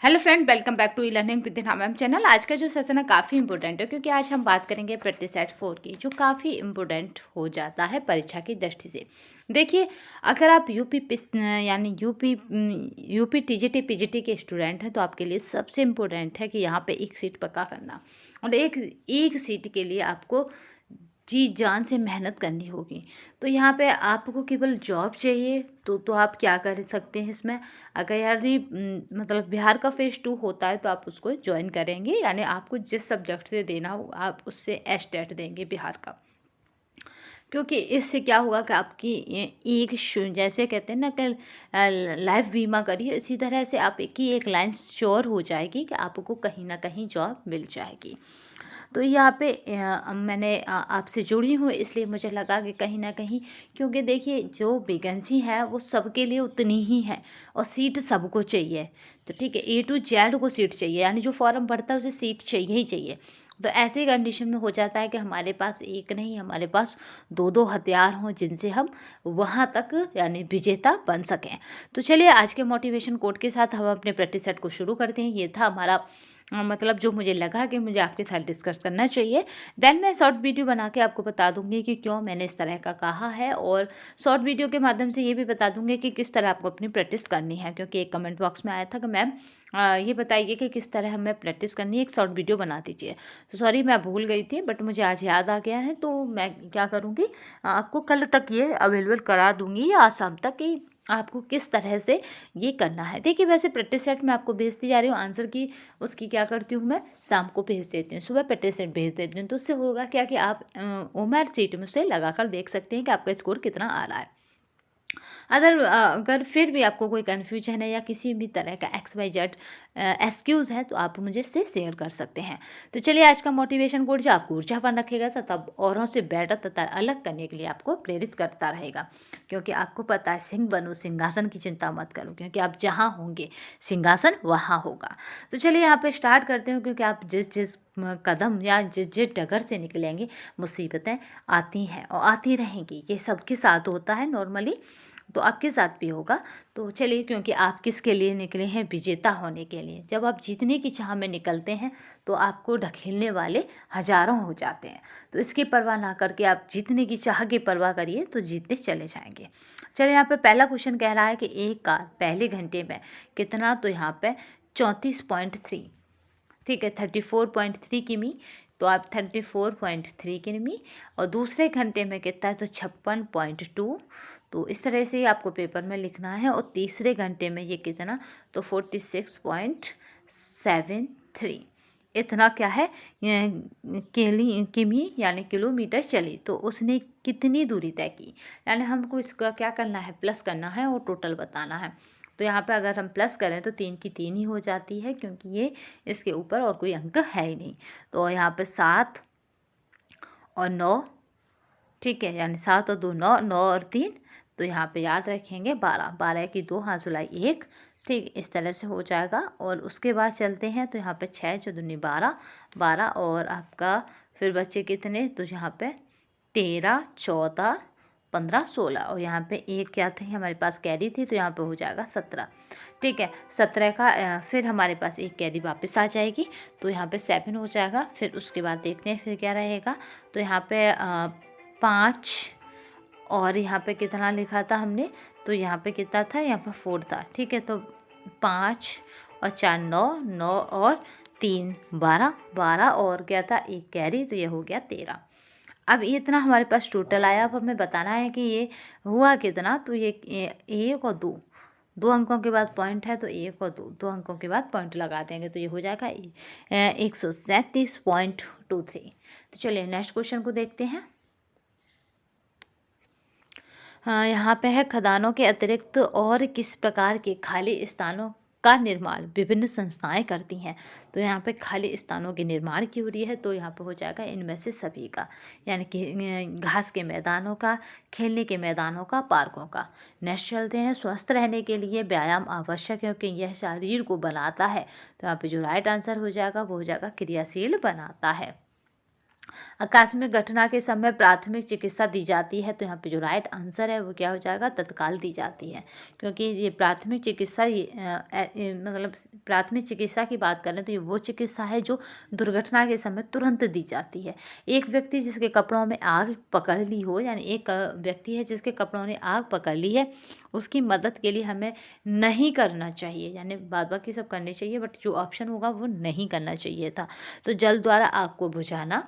Hello friend, welcome back to e learning with ma'am channel. आज का जो session है काफ़ी इंपॉर्टेंट है क्योंकि आज हम बात करेंगे प्रैक्टिस 4 की, जो काफ़ी इंपॉर्टेंट हो जाता है परीक्षा की दृष्टि से। देखिए, अगर आप यूपी टीजीटी पीजीटी के स्टूडेंट हैं तो आपके लिए सबसे इम्पोर्टेंट है कि यहाँ पे एक सीट पक्का करना, और एक एक सीट के लिए आपको जी जान से मेहनत करनी होगी। तो यहाँ पे आपको केवल जॉब चाहिए तो आप क्या कर सकते हैं इसमें। अगर यानी मतलब बिहार का फेज़ 2 होता है तो आप उसको ज्वाइन करेंगे, यानी आपको जिस सब्जेक्ट से देना हो आप उससे एस्टेट देंगे बिहार का। क्योंकि इससे क्या होगा कि आपकी जैसे कहते हैं ना कि लाइफ बीमा करिए, इसी तरह से आप एक लाइन श्योर हो जाएगी कि आपको कहीं ना कहीं जॉब मिल जाएगी। तो यहाँ पे मैंने आपसे जुड़ी हूँ इसलिए मुझे लगा कि कहीं ना कहीं, क्योंकि देखिए जो वैकेंसी है वो सबके लिए उतनी ही है और सीट सबको चाहिए। तो ठीक है, A to Z को सीट चाहिए, यानी जो फॉर्म भरता है उसे सीट चाहिए ही चाहिए। तो ऐसे कंडीशन में हो जाता है कि हमारे पास एक नहीं, हमारे पास दो दो हथियार हों जिनसे हम वहाँ तक यानी विजेता बन सकें। तो चलिए आज के मोटिवेशन कोट के साथ हम अपने प्रैक्टिस सेट को शुरू करते हैं। ये था हमारा मतलब जो मुझे लगा कि मुझे आपके साथ डिस्कस करना चाहिए। देन मैं शॉर्ट वीडियो बना के आपको बता दूंगी कि क्यों मैंने इस तरह का कहा है, और शॉर्ट वीडियो के माध्यम से ये भी बता दूंगी कि किस तरह आपको अपनी प्रैक्टिस करनी है। क्योंकि एक कमेंट बॉक्स में आया था कि मैम ये बताइए कि किस तरह हमें प्रैक्टिस करनी है, एक शॉर्ट वीडियो बना दीजिए। तो सॉरी, मैं भूल गई थी, बट मुझे आज याद आ गया है। तो मैं क्या करूँगी, आपको कल तक ये अवेलेबल करा दूंगी या आज शाम तक कि आपको किस तरह से ये करना है। देखिए, वैसे प्रैक्टिस सेट मैं आपको भेजती जा रही हूँ आंसर की, उसकी क्या करती हूँ मैं शाम को भेज देती हूँ, सुबह प्रैक्टिस सेट भेज देती हूँ। तो उससे होगा क्या कि आप ओमआर सीट में से लगा कर देख सकते हैं कि आपका स्कोर कितना आ रहा है। अगर फिर भी आपको कोई कन्फ्यूजन है या किसी भी तरह का XYZ एक्सक्यूज़ है तो आप मुझे से शेयर कर सकते हैं। तो चलिए आज का मोटिवेशन कोड जो आपको ऊर्जावान रखेगा तथा औरों से बेटर तथा अलग करने के लिए आपको प्रेरित करता रहेगा। क्योंकि आपको पता है, सिंह बनो सिंहासन की चिंता मत करो, क्योंकि आप जहाँ होंगे सिंहासन वहाँ होगा। तो चलिए यहाँ पे स्टार्ट करते हो, क्योंकि आप जिस जिस कदम या जिस जिस डगर से निकलेंगे मुसीबतें आती हैं और आती रहेंगी। ये सबके साथ होता है नॉर्मली, तो आपके साथ भी होगा। तो चलिए, क्योंकि आप किसके लिए निकले हैं, विजेता होने के लिए। जब आप जीतने की चाह में निकलते हैं तो आपको ढकेलने वाले हजारों हो जाते हैं। तो इसकी परवाह ना करके आप जीतने की चाह की परवाह करिए तो जीतते चले जाएंगे। चलिए, यहाँ पे पहला क्वेश्चन कह रहा है कि एक कार पहले घंटे में कितना, तो यहाँ पे 34.3, ठीक है, 34.3 किमी। तो आप 34.3 किमी, और दूसरे घंटे में कितना है तो 56.2। तो इस तरह से ही आपको पेपर में लिखना है। और तीसरे घंटे में ये कितना, तो 46.73। इतना क्या है, किमी यानी किलोमीटर चली। तो उसने कितनी दूरी तय की, यानी हमको इसका क्या करना है, प्लस करना है और टोटल बताना है। तो यहाँ पे अगर हम प्लस करें तो 3 की 3 ही हो जाती है, क्योंकि ये इसके ऊपर और कोई अंक है ही नहीं। तो यहाँ पे 7 और 9, ठीक है, यानी 7 और 2 9, 9 और 3, तो यहाँ पे याद रखेंगे 12, 12 की 2 हाथ जुलाई 1, ठीक, इस तरह से हो जाएगा। और उसके बाद चलते हैं तो यहाँ पे 6 जो दूनी 12, 12 और आपका फिर बच्चे कितने, तो यहाँ पे 13 14 15 16, और यहाँ पे एक क्या थी हमारे पास, कैरी थी, तो यहाँ पे हो जाएगा 17, ठीक है। 17 का फिर हमारे पास एक कैरी वापस आ जाएगी, तो यहाँ पे 7 हो जाएगा। फिर उसके बाद देखते हैं फिर क्या रहेगा, तो यहाँ पे 5, और यहाँ पे कितना लिखा था हमने, तो यहाँ पे कितना था, यहाँ पे 4 था, ठीक है। तो 5 और 4 9, 9 और 3 12, 12 और क्या था एक कैरी, तो ये हो गया 13। अब ये इतना हमारे पास टोटल आया। अब हमें बताना है कि ये हुआ कितना। तो ये 1 और 2, 2 अंकों के बाद पॉइंट है, तो 1 और 2, 2 अंकों के बाद पॉइंट लगा देंगे, तो ये हो जाएगा 137.23। तो चलिए नेक्स्ट क्वेश्चन को देखते हैं। हाँ, यहाँ पे है, खदानों के अतिरिक्त और किस प्रकार के खाली स्थानों का निर्माण विभिन्न संस्थाएं करती हैं। तो यहाँ पे खाली स्थानों के निर्माण की हो रही है, तो यहाँ पे हो जाएगा इनमें से सभी का, यानी कि घास के मैदानों का, खेलने के मैदानों का, पार्कों का। नेक्स्ट चलते हैं, स्वस्थ रहने के लिए व्यायाम आवश्यक है क्योंकि यह शरीर को बनाता है। तो यहाँ पे जो राइट आंसर हो जाएगा वो हो जाएगा क्रियाशील बनाता है। आकस्मिक घटना के समय प्राथमिक चिकित्सा दी जाती है, तो यहाँ पे जो राइट आंसर है वो क्या हो जाएगा, तत्काल दी जाती है। क्योंकि ये प्राथमिक चिकित्सा मतलब प्राथमिक चिकित्सा की बात करें तो ये वो चिकित्सा है जो दुर्घटना के समय तुरंत दी जाती है। एक व्यक्ति जिसके कपड़ों में आग पकड़ ली हो, यानी एक व्यक्ति है जिसके कपड़ों ने आग पकड़ ली है, उसकी मदद के लिए हमें नहीं करना चाहिए, यानी बाद बाकी सब करने चाहिए, बट जो ऑप्शन होगा वो नहीं करना चाहिए था। तो जल द्वारा आग को बुझाना,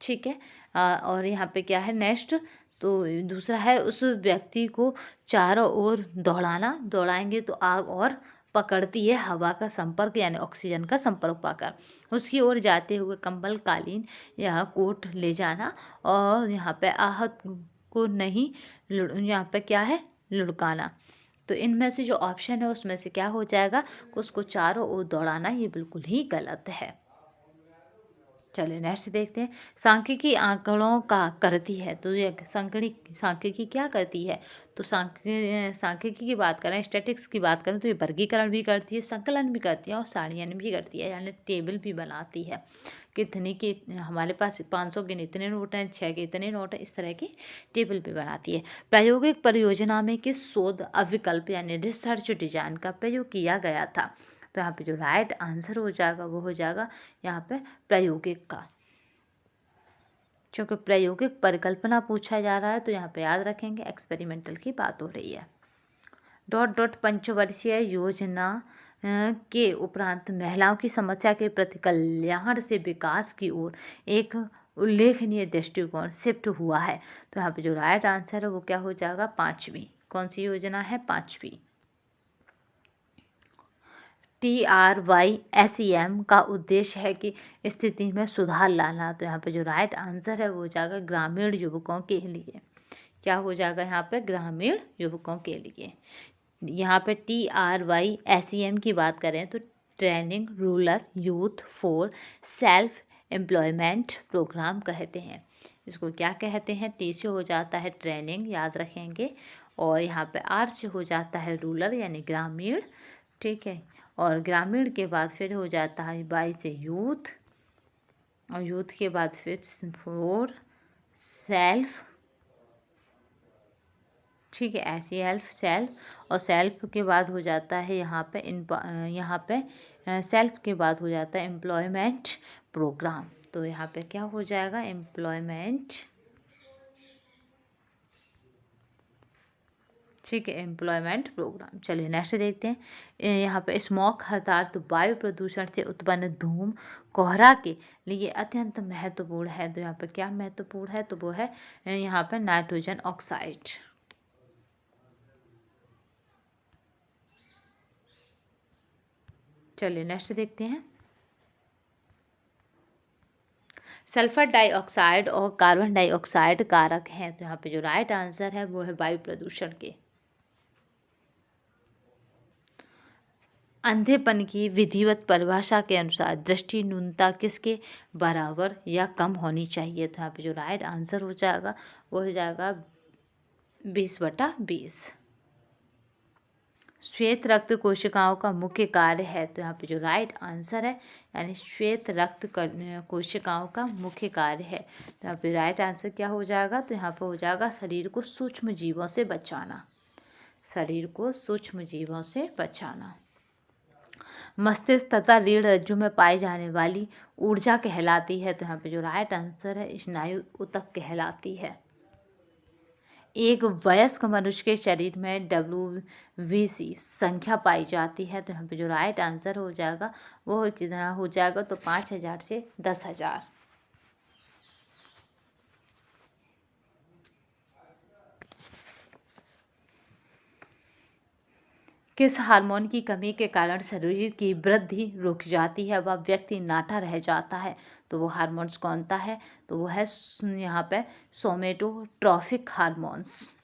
ठीक है। और यहाँ पे क्या है नेक्स्ट, तो दूसरा है उस व्यक्ति को चारों ओर दौड़ाना, दौड़ाएंगे तो आग और पकड़ती है हवा का संपर्क, यानी ऑक्सीजन का संपर्क पाकर। उसकी ओर जाते हुए कंबल, कालीन या कोट ले जाना, और यहाँ पे आहत को नहीं यहाँ पे क्या है, लुढ़काना। तो इनमें से जो ऑप्शन है उसमें से क्या हो जाएगा, उसको चारों ओर दौड़ाना, ये बिल्कुल ही गलत है। चलिए नेक्स्ट देखते हैं। सांख्यिकी आंकड़ों का करती है, तो ये सांख्यिकी क्या करती है, तो सांख्यिकी की बात करें, स्टैटिक्स की बात करें तो ये वर्गीकरण भी करती है, संकलन भी करती है और सारणीकरण भी करती है, यानी टेबल भी बनाती है। कितने के हमारे पास 500 के इतने नोट हैं, 6 के इतने नोट हैं, इस तरह की टेबल भी बनाती है। प्रायोगिक परियोजना में किस शोध अविकल्प यानी रिसर्च डिजाइन का प्रयोग किया गया था, तो यहाँ पे जो राइट आंसर हो जाएगा वो हो जाएगा यहाँ पे प्रायोगिक का। क्योंकि प्रायोगिक परिकल्पना पूछा जा रहा है तो यहाँ पे याद रखेंगे एक्सपेरिमेंटल की बात हो रही है। डॉट डॉट पंचवर्षीय योजना के उपरांत महिलाओं की समस्या के प्रति कल्याण से विकास की ओर एक उल्लेखनीय दृष्टिकोण शिफ्ट हुआ है, तो यहाँ पे जो राइट आंसर है वो क्या हो जाएगा, 5वीं। कौन सी योजना है, 5वीं। TRYSEM का उद्देश्य है कि स्थिति में सुधार लाना, तो यहाँ पे जो राइट आंसर है वो हो जाएगा ग्रामीण युवकों के लिए। क्या हो जाएगा यहाँ पे, ग्रामीण युवकों के लिए। यहाँ पे TRYSEM की बात करें तो training rural youth for self employment programme कहते हैं। इसको क्या कहते हैं, T से हो जाता है ट्रेनिंग, याद रखेंगे, और यहाँ पे R से हो जाता है रूरल यानी ग्रामीण, ठीक है। और ग्रामीण के बाद फिर हो जाता है वाई से यूथ, और यूथ के बाद फिर फॉर सेल्फ, ठीक है, ऐसी हेल्प सेल्फ, और सेल्फ के बाद हो जाता है यहाँ पे सेल्फ के बाद हो जाता है एम्प्लॉयमेंट प्रोग्राम, तो यहाँ पे क्या हो जाएगा, एम्प्लॉयमेंट, ठीक है, एम्प्लॉयमेंट प्रोग्राम। चलिए नेक्स्ट देखते हैं। यहाँ पे स्मॉग अर्थात वायु प्रदूषण से उत्पन्न धूम कोहरा के लिए अत्यंत महत्वपूर्ण है, तो यहाँ पे क्या महत्वपूर्ण है, तो वो है यहाँ पे नाइट्रोजन ऑक्साइड। चलिए नेक्स्ट देखते हैं। सल्फर डाइऑक्साइड और कार्बन डाइऑक्साइड कारक हैं, तो यहाँ पे जो राइट आंसर है वो है वायु प्रदूषण के। अंधेपन की विधिवत परिभाषा के अनुसार दृष्टि न्यूनता किसके बराबर या कम होनी चाहिए, तो यहाँ पे जो राइट आंसर हो जाएगा वो हो जाएगा 20/20। श्वेत रक्त कोशिकाओं का मुख्य कार्य है, तो यहाँ पे जो राइट आंसर है यानी श्वेत रक्त कोशिकाओं का मुख्य कार्य है, तो यहाँ पे राइट आंसर क्या हो जाएगा, तो यहाँ पे हो जाएगा शरीर को सूक्ष्म जीवों से बचाना, शरीर को सूक्ष्म जीवों से बचाना। मस्तिष्क तथा रीढ़ रज्जु में पाई जाने वाली ऊर्जा कहलाती है, तो यहाँ पे जो राइट आंसर है स्नायु ऊतक कहलाती है। एक वयस्क मनुष्य के शरीर में WBC संख्या पाई जाती है, तो यहाँ पे जो राइट आंसर हो जाएगा वो कितना हो जाएगा, तो 5000 से 10,000। किस हार्मोन की कमी के कारण शरीर की वृद्धि रुक जाती है, वह व्यक्ति नाटा रह जाता है, तो वो हार्मोन्स कौन सा है, तो वो है यहाँ पे सोमेटोट्रॉफिक हार्मोन्स।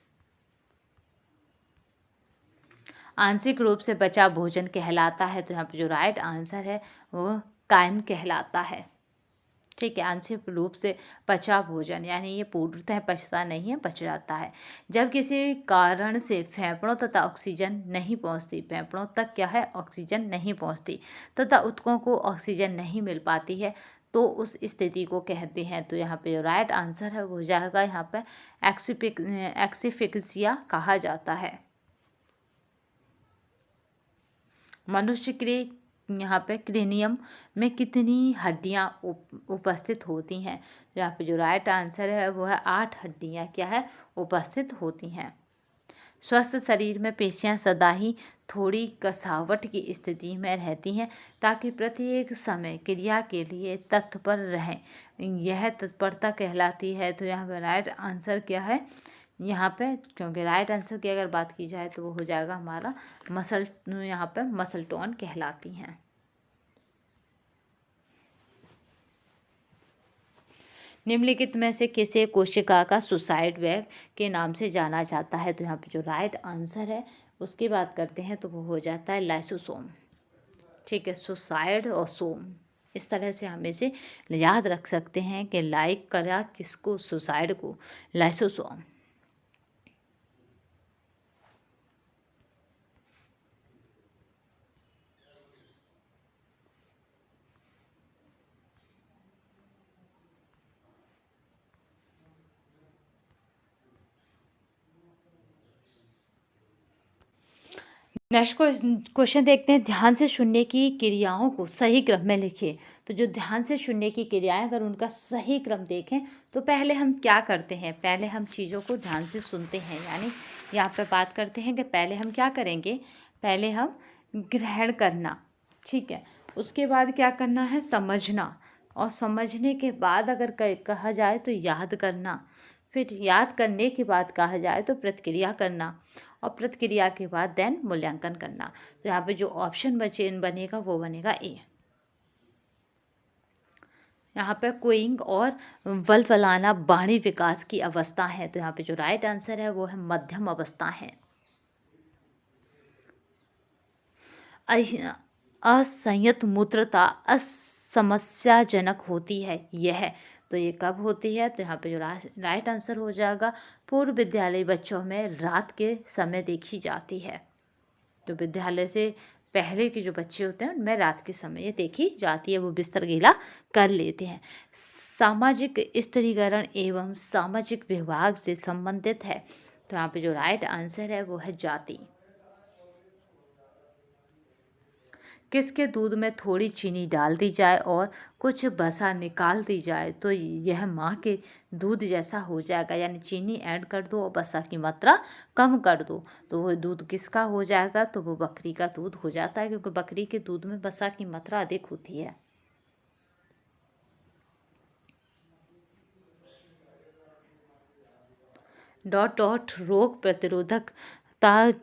आंशिक रूप से बचा भोजन कहलाता है, तो यहाँ पे जो राइट आंसर है वो कायम कहलाता है, ठीक है। आंशिक रूप से पचा भोजन यानी ये पूर्णतः पचता नहीं है, पच जाता है। जब किसी कारण से फेफड़ों तथा ऑक्सीजन नहीं पहुंचती, फेफड़ों तक क्या है, ऑक्सीजन नहीं पहुंचती तथा ऊतकों को ऑक्सीजन नहीं मिल पाती है, तो उस स्थिति को कहते हैं। तो यहाँ पे जो राइट आंसर है वो हो जाएगा यहाँ पे एक्सिफिक्सिया कहा जाता है। मनुष्य के यहाँ पे क्रेनियम में कितनी हड्डियाँ उपस्थित होती हैं? तो यहाँ पे जो राइट आंसर है वो है 8 हड्डियाँ क्या है उपस्थित होती हैं। स्वस्थ शरीर में पेशियां सदा ही थोड़ी कसावट की स्थिति में रहती हैं ताकि प्रत्येक समय क्रिया के लिए तत्पर रहें, यह तत्परता कहलाती है। तो यहाँ पे राइट आंसर क्या है यहाँ पे, क्योंकि राइट आंसर की अगर बात की जाए तो वो हो जाएगा हमारा मसल, यहाँ पे मसल टोन कहलाती हैं। निम्नलिखित में से किसे कोशिका का सुसाइड बैग के नाम से जाना जाता है? तो यहाँ पे जो राइट आंसर है उसकी बात करते हैं तो वो हो जाता है लाइसोसोम। ठीक है, सुसाइड और सोम इस तरह से हम इसे याद रख सकते हैं कि लाइक करा किसको, सुसाइड को, लाइसोसोम। नेक्स्ट क्वेश्चन देखते हैं। ध्यान से सुनने की क्रियाओं को सही क्रम में लिखिए। तो जो ध्यान से सुनने की क्रियाएं अगर उनका सही क्रम देखें तो पहले हम क्या करते हैं, पहले हम चीज़ों को ध्यान से सुनते हैं। यानी यहाँ पे बात करते हैं कि पहले हम क्या करेंगे, पहले हम ग्रहण करना, ठीक है, उसके बाद क्या करना है समझना, और समझने के बाद अगर कहा जाए तो याद करना, फिर याद करने के बाद कहा जाए तो प्रतिक्रिया करना, और प्रतिक्रिया के बाद देन मूल्यांकन करना। तो यहाँ पे जो ऑप्शन बनेगा वो बनेगा ए। यहाँ पे कोइंग और वल्वलाना बाणी विकास की अवस्था है। तो यहाँ पे जो राइट आंसर है वो है मध्यम अवस्था है। असंयत मूत्रता असमस्याजनक होती है यह, तो ये कब होती है? तो यहाँ पे जो राइट आंसर हो जाएगा पूर्व विद्यालय बच्चों में रात के समय देखी जाती है। तो विद्यालय से पहले के जो बच्चे होते हैं उनमें रात के समय ये देखी जाती है, वो बिस्तर गीला कर लेते हैं। सामाजिक स्त्रीकरण एवं सामाजिक विभाग से संबंधित है। तो यहाँ पे जो राइट आंसर है वो है जाति। किसके दूध में थोड़ी चीनी डाल दी जाए और कुछ वसा निकाल दी जाए तो यह माँ के दूध जैसा हो जाएगा। यानी चीनी ऐड कर दो और वसा की मात्रा कम कर दो तो वो दूध किसका हो जाएगा? तो वो बकरी का दूध हो जाता है, क्योंकि बकरी के दूध में वसा की मात्रा अधिक होती है। डॉट डॉट रोग प्रतिरोधक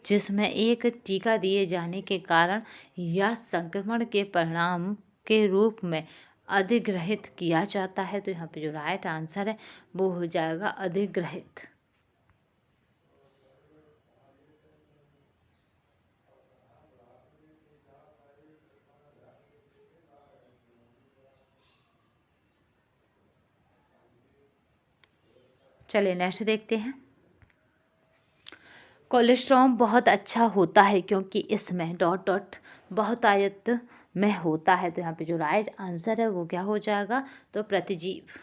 जिसमें एक टीका दिए जाने के कारण या संक्रमण के परिणाम के रूप में अधिग्रहित किया जाता है। तो यहाँ पे जो राइट आंसर है वो हो जाएगा अधिग्रहित। चलिए नेक्स्ट देखते हैं। कोलेस्ट्रॉल बहुत अच्छा होता है क्योंकि इसमें डॉट डॉट बहुतायत में होता है। तो यहाँ पे जो राइट आंसर है वो क्या हो जाएगा? तो प्रतिजीव।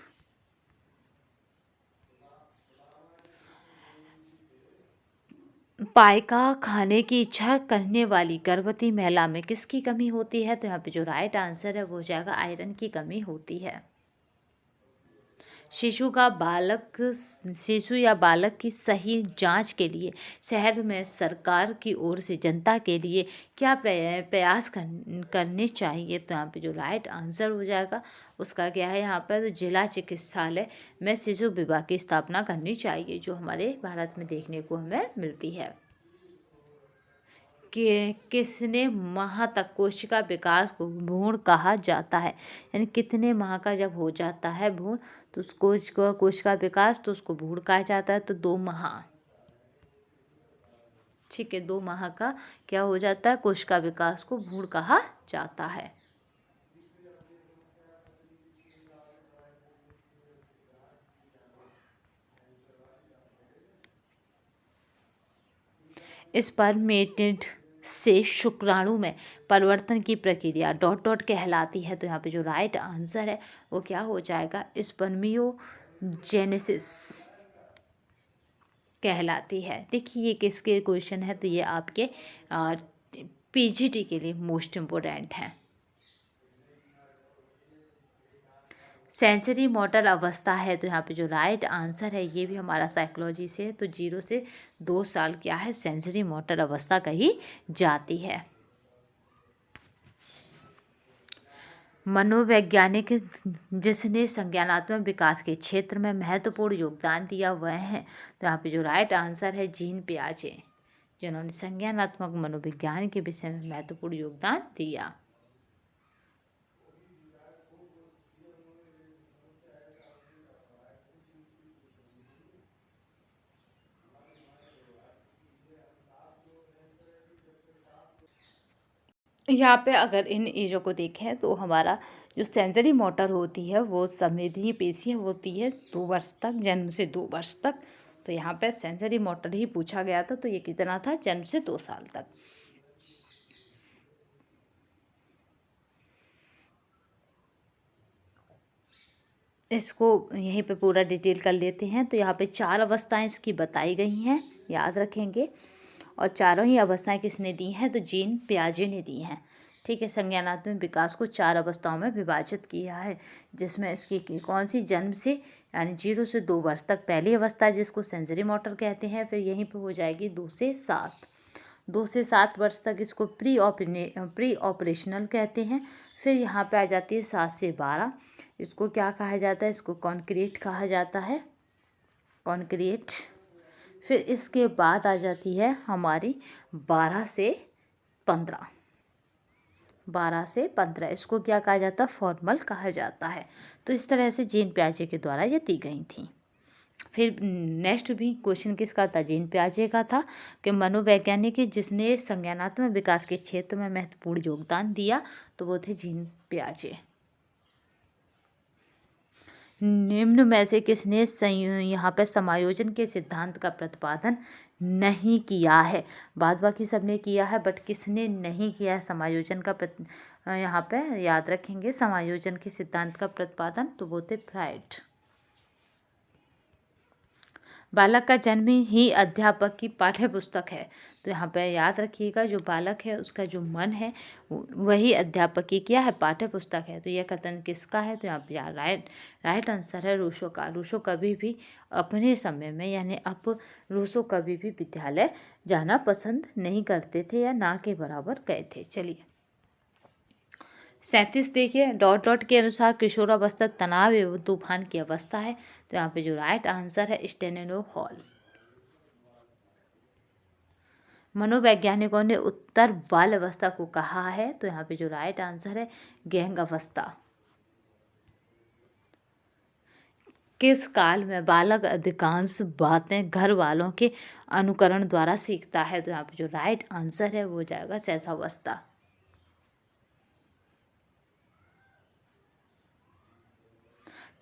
पायका खाने की इच्छा करने वाली गर्भवती महिला में किसकी कमी होती है? तो यहाँ पे जो राइट आंसर है वो हो जाएगा आयरन की कमी होती है। शिशु या बालक की सही जांच के लिए शहर में सरकार की ओर से जनता के लिए क्या प्रयास करने चाहिए? तो यहाँ पे जो राइट आंसर हो जाएगा उसका क्या है यहाँ पर? तो जिला चिकित्सालय में शिशु विभाग की स्थापना करनी चाहिए, जो हमारे भारत में देखने को हमें मिलती है। कि कितने माह तक कोशिका विकास को भ्रूण कहा जाता है? यानी कितने माह का जब हो जाता है भ्रूण तो उसको कोशिका विकास तो उसको भ्रूण कहा जाता है। तो 2 माह, ठीक है, 2 माह का क्या हो जाता है? कोशिका विकास को भ्रूण कहा जाता है। स्पर्मेटेड से शुक्राणु में परिवर्तन की प्रक्रिया डॉट डॉट कहलाती है। तो यहाँ पे जो राइट आंसर है वो क्या हो जाएगा, स्पर्मियोजेनेसिस कहलाती है। देखिए ये किसके क्वेश्चन है, तो ये आपके पीजीटी के लिए मोस्ट इम्पोर्टेंट है। सेंसरी मोटर अवस्था है, तो यहाँ पे जो राइट आंसर है ये भी हमारा साइकोलॉजी से है। तो 0 से 2 साल क्या है, सेंसरी मोटर अवस्था कही जाती है। मनोवैज्ञानिक जिसने संज्ञानात्मक विकास के क्षेत्र में महत्वपूर्ण योगदान दिया वह है, तो यहाँ पे जो राइट आंसर है जीन पियाजे, जिन्होंने संज्ञानात्मक मनोविज्ञान के विषय में महत्वपूर्ण योगदान दिया। यहाँ पे अगर इन एजों को देखें तो हमारा जो सेंसरी मोटर होती है वो संवेदनीय पेशियाँ होती है 2 वर्ष तक, जन्म से 2 वर्ष तक। तो यहाँ पे सेंसरी मोटर ही पूछा गया था, तो ये कितना था, जन्म से 2 साल तक। इसको यहीं पे पूरा डिटेल कर लेते हैं। तो यहाँ पे 4 अवस्थाएं इसकी बताई गई हैं, याद रखेंगे। और चारों ही अवस्थाएं किसने दी हैं, तो जीन पियाजे ने दी हैं। ठीक है, संज्ञानात्मक विकास को 4 अवस्थाओं में विभाजित किया है, जिसमें इसकी कौन सी, जन्म से यानी 0 से 2 वर्ष तक पहली अवस्था जिसको सेंसरी मोटर कहते हैं। फिर यहीं पे हो जाएगी 2 से 7 वर्ष तक इसको प्री ऑपरेशनल कहते हैं। फिर यहाँ पे आ जाती है 7 से 12, इसको क्या कहा जाता है, इसको कॉन्क्रीट कहा जाता है, कॉन्क्रीट। फिर इसके बाद आ जाती है हमारी 12 से 15, इसको क्या कहा जाता है, फॉर्मल कहा जाता है। तो इस तरह से जीन पियाजे के द्वारा ये दी गई थी। फिर नेक्स्ट भी क्वेश्चन किसका था, जीन पियाजे का था कि मनोवैज्ञानिक जिसने संज्ञानात्मक विकास के क्षेत्र में महत्वपूर्ण योगदान दिया, तो वो थे जीन पियाजे। निम्न में से किसने यहाँ पर समायोजन के सिद्धांत का प्रतिपादन नहीं किया है। बाद बाकी सबने किया है, बट किसने नहीं किया है समायोजन का यहाँ पे याद रखेंगे, समायोजन के सिद्धांत का प्रतिपादन, तो वो थे फ्राइड। बालक का जन्म ही अध्यापक की पाठ्य पुस्तक है। तो यहाँ पे याद रखिएगा, जो बालक है उसका जो मन है वही अध्यापक की क्या है, पाठ्य पुस्तक है। तो यह कथन किसका है, तो यहाँ पे राइट आंसर है रूसो का। रूसो कभी भी अपने समय में यानी अब रूसो कभी भी विद्यालय जाना पसंद नहीं करते थे या ना के बराबर गए थे। चलिए 37 देखिए, डॉट डॉट के अनुसार किशोरावस्था तनाव एवं तूफान की अवस्था है। तो यहाँ पे जो राइट आंसर है स्टेनेनो हॉल। मनोवैज्ञानिकों ने उत्तर बाल अवस्था को कहा है। तो यहाँ पे जो राइट आंसर है गैंग अवस्था। किस काल में बालक अधिकांश बातें घर वालों के अनुकरण द्वारा सीखता है। तो यहाँ पे जो राइट आंसर है वो हो जाएगा शैशवावस्था।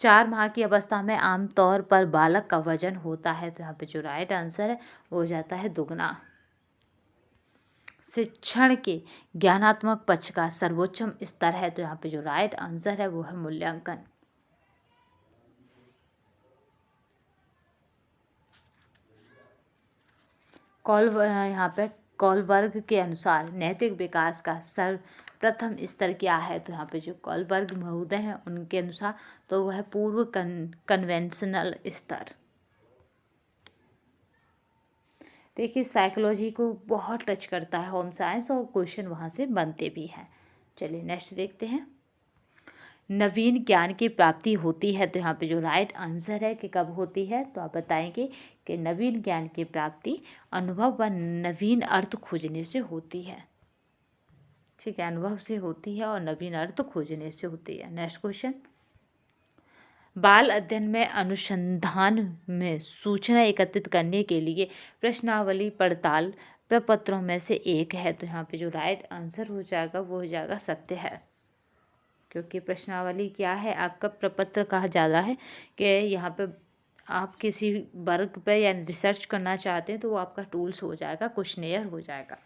4 माह की अवस्था में आमतौर पर बालक का वजन होता है। तो यहाँ पे जो राइट आंसर है वो हो जाता है दुगना। शिक्षण के ज्ञानात्मक पक्ष का सर्वोच्चम स्तर है। तो यहाँ पे जो राइट आंसर है वो है मूल्यांकन। यहाँ पे कॉलबर्ग के अनुसार नैतिक विकास का सर्वप्रथम स्तर क्या है। तो यहाँ पे जो कॉलबर्ग महोदय हैं उनके अनुसार तो वह पूर्व कन्वेंशनल स्तर। देखिए साइकोलॉजी को बहुत टच करता है होम साइंस, और क्वेश्चन वहाँ से बनते भी हैं। चलिए नेक्स्ट देखते हैं। नवीन ज्ञान की प्राप्ति होती है। तो यहाँ पे जो राइट आंसर है कि कब होती है, तो आप बताएंगे कि नवीन ज्ञान की प्राप्ति अनुभव व नवीन अर्थ खोजने से होती है। ठीक है, अनुभव से होती है और नवीन अर्थ खोजने से होती है। नेक्स्ट क्वेश्चन, बाल अध्ययन में अनुसंधान में सूचना एकत्रित करने के लिए प्रश्नावली पड़ताल प्रपत्रों में से एक है। तो यहाँ पे जो राइट आंसर हो जाएगा वो हो जाएगा सत्य है, क्योंकि प्रश्नावली क्या है, आपका प्रपत्र कहा जा रहा है कि यहाँ पे आप किसी वर्क पे या रिसर्च करना चाहते हैं तो वो आपका टूल्स हो जाएगा, क्वेश्चनेयर हो जाएगा।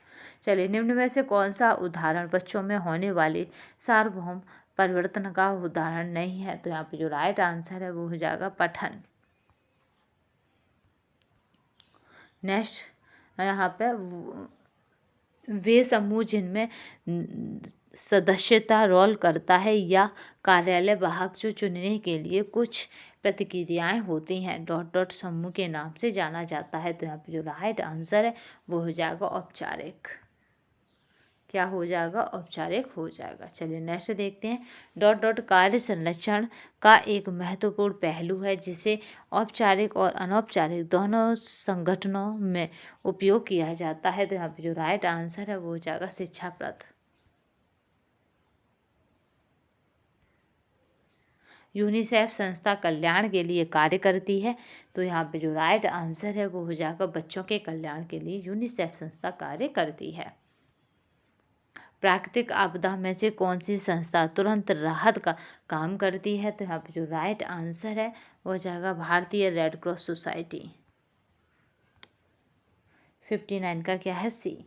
चलिए, निम्न में से कौन सा उदाहरण बच्चों में होने वाले सार्वभौम परिवर्तन का उदाहरण नहीं है? तो यहाँ पे जो राइट आंसर है वो हो जाएगा पठन। नेक्स्ट यहाँ पे वे समूह जिनमें सदस्यता रोल करता है या कार्यालय वाहक जो चुनने के लिए कुछ प्रतिक्रियाएं होती हैं डॉट डॉट समूह के नाम से जाना जाता है। तो यहाँ पे जो राइट आंसर है वो हो जाएगा औपचारिक। क्या हो जाएगा? औपचारिक हो जाएगा। चलिए नेक्स्ट देखते हैं। डॉट डॉट कार्य संरक्षण का एक महत्वपूर्ण पहलू है जिसे औपचारिक और अनौपचारिक दोनों संगठनों में उपयोग किया जाता है। तो यहाँ पे जो राइट आंसर है वो हो जाएगा शिक्षाप्रद। यूनिसेफ संस्था कल्याण के लिए कार्य करती है। तो यहाँ पे जो राइट आंसर है वो हो जाएगा बच्चों के कल्याण के लिए यूनिसेफ संस्था कार्य करती है। प्राकृतिक आपदा में से कौन सी संस्था तुरंत राहत का काम करती है? तो यहाँ पे जो राइट आंसर है वो हो जाएगा भारतीय रेड क्रॉस सोसाइटी। 59 का क्या है? सी।